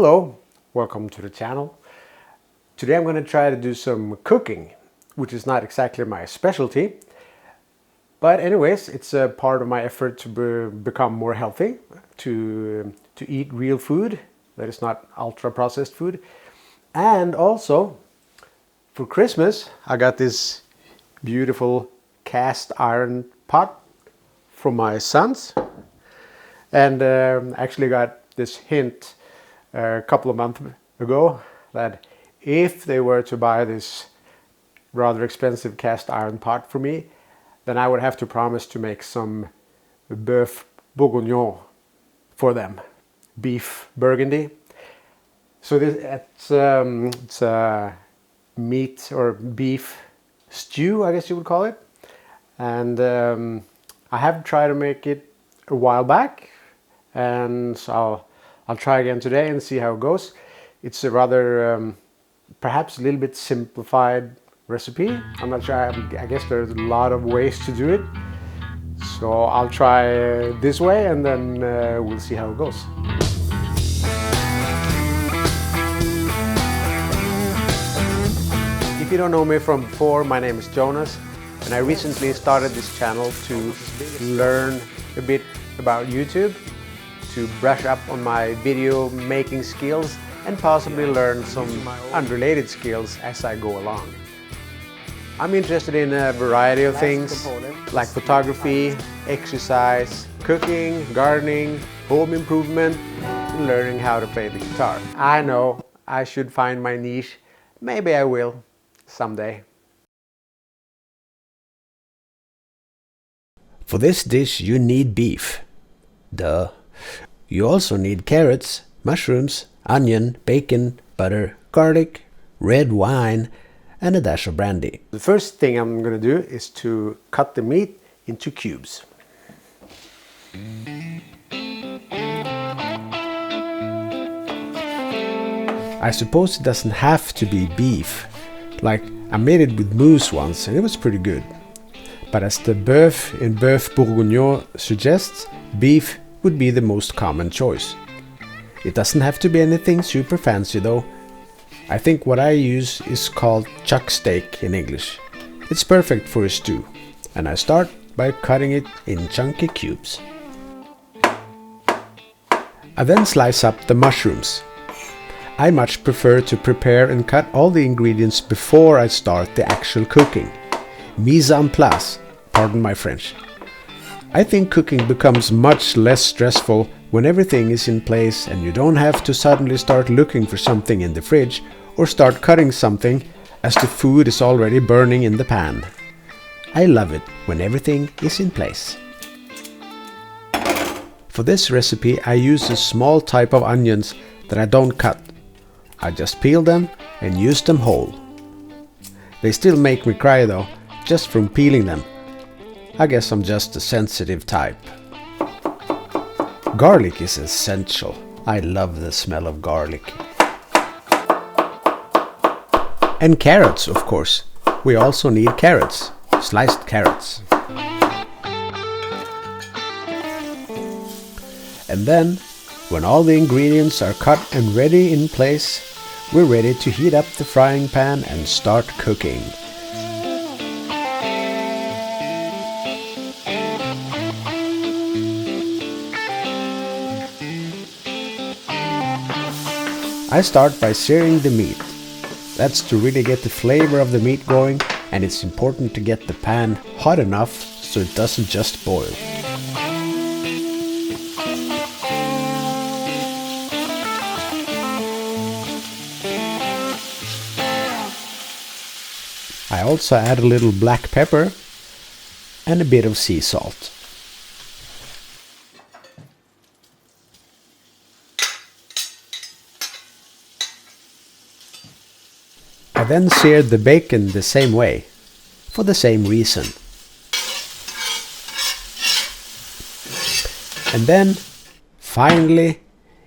Hello, welcome to the channel. Today I'm going to try to do some cooking, which is not exactly my specialty. But anyways, it's a part of my effort to become more healthy, to eat real food that is not ultra processed food. And also, for Christmas, I got this beautiful cast iron pot from my sons. And actually got this hint a couple of months ago that if they were to buy this rather expensive cast iron pot for me, then I would have to promise to make some Boeuf Bourguignon for them, Beef Burgundy. So it's a meat or beef stew, I guess you would call it. And I have tried to make it a while back, and so I'll try again today and see how it goes. It's a rather, perhaps a little bit simplified recipe. I'm not sure, I guess there's a lot of ways to do it. So I'll try this way and then we'll see how it goes. If you don't know me from before, my name is Jonas, and I recently started this channel to learn a bit about YouTube, to brush up on my video making skills and possibly learn some unrelated skills as I go along. I'm interested in a variety of things like photography, exercise, cooking, gardening, home improvement, and learning how to play the guitar. I know I should find my niche. Maybe I will someday. For this dish you need beef. Duh. You also need carrots, mushrooms, onion, bacon, butter, garlic, red wine, and a dash of brandy. The first thing I'm going to do is to cut the meat into cubes. I suppose it doesn't have to be beef. Like, I made it with moose once and it was pretty good. But as the Boeuf in Boeuf Bourguignon suggests, beef would be the most common choice. It doesn't have to be anything super fancy though. I think what I use is called chuck steak in English. It's perfect for a stew, and I start by cutting it in chunky cubes. I then slice up the mushrooms. I much prefer to prepare and cut all the ingredients before I start the actual cooking. Mise en place, pardon my French. I think cooking becomes much less stressful when everything is in place and you don't have to suddenly start looking for something in the fridge or start cutting something as the food is already burning in the pan. I love it when everything is in place. For this recipe I use a small type of onions that I don't cut. I just peel them and use them whole. They still make me cry though, just from peeling them. I guess I'm just a sensitive type. Garlic is essential. I love the smell of garlic. And carrots, of course. We also need carrots, sliced carrots. And then, when all the ingredients are cut and ready in place, we're ready to heat up the frying pan and start cooking. I start by searing the meat. That's to really get the flavor of the meat going, and it's important to get the pan hot enough so it doesn't just boil. I also add a little black pepper and a bit of sea salt. I then seared the bacon the same way, for the same reason. And then, finally,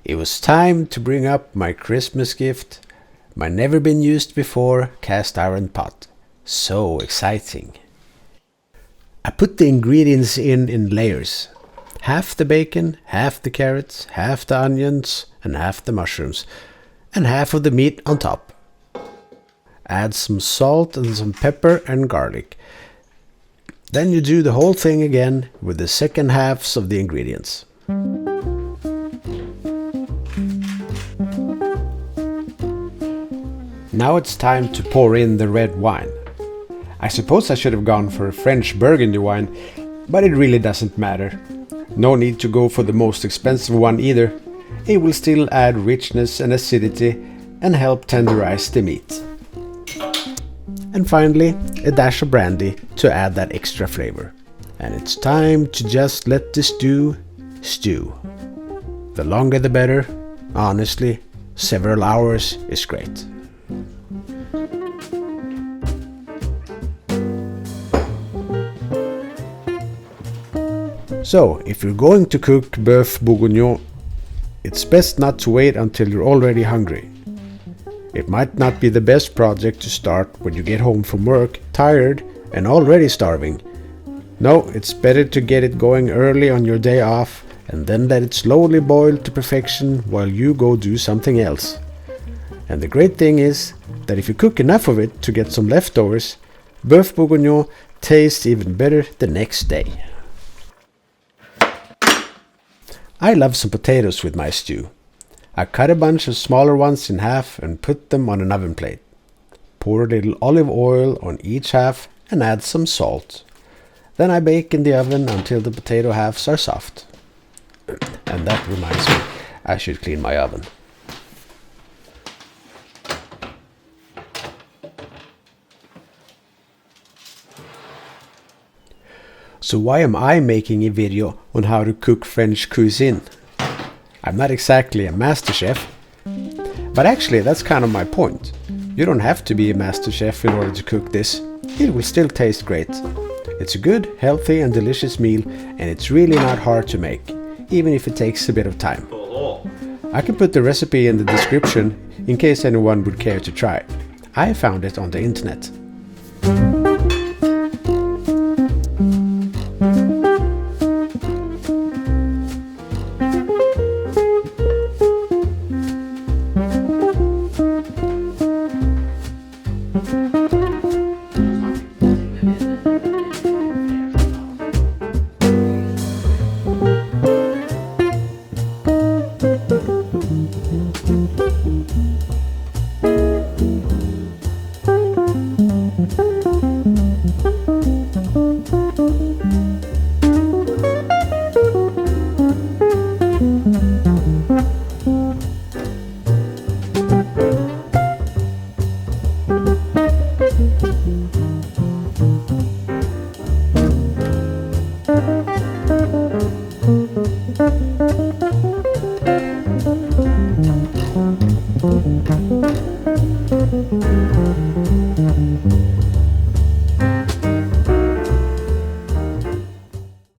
it was time to bring up my Christmas gift, my never been used before cast iron pot. So exciting. I put the ingredients in layers. half the bacon, half the carrots, half the onions, and half the mushrooms, and half of the meat on top. Add some salt and some pepper and garlic. Then you do the whole thing again with the second halves of the ingredients. Now it's time to pour in the red wine. I suppose I should have gone for a French Burgundy wine, but it really doesn't matter. No need to go for the most expensive one either. It will still add richness and acidity and help tenderize the meat. And finally, a dash of brandy to add that extra flavor. And it's time to just let the stew stew. The longer the better. Honestly, several hours is great. So, if you're going to cook Boeuf Bourguignon, it's best not to wait until you're already hungry. It might not be the best project to start when you get home from work, tired and already starving. No, it's better to get it going early on your day off and then let it slowly boil to perfection while you go do something else. And the great thing is that if you cook enough of it to get some leftovers, Boeuf Bourguignon tastes even better the next day. I love some potatoes with my stew. I cut a bunch of smaller ones in half and put them on an oven plate. Pour a little olive oil on each half and add some salt. Then I bake in the oven until the potato halves are soft. And that reminds me, I should clean my oven. So why am I making a video on how to cook French cuisine? I'm not exactly a master chef, but actually that's kind of my point. You don't have to be a master chef in order to cook this. It will still taste great. It's a good, healthy and delicious meal, and it's really not hard to make, even if it takes a bit of time. I can put the recipe in the description in case anyone would care to try. I found it on the internet.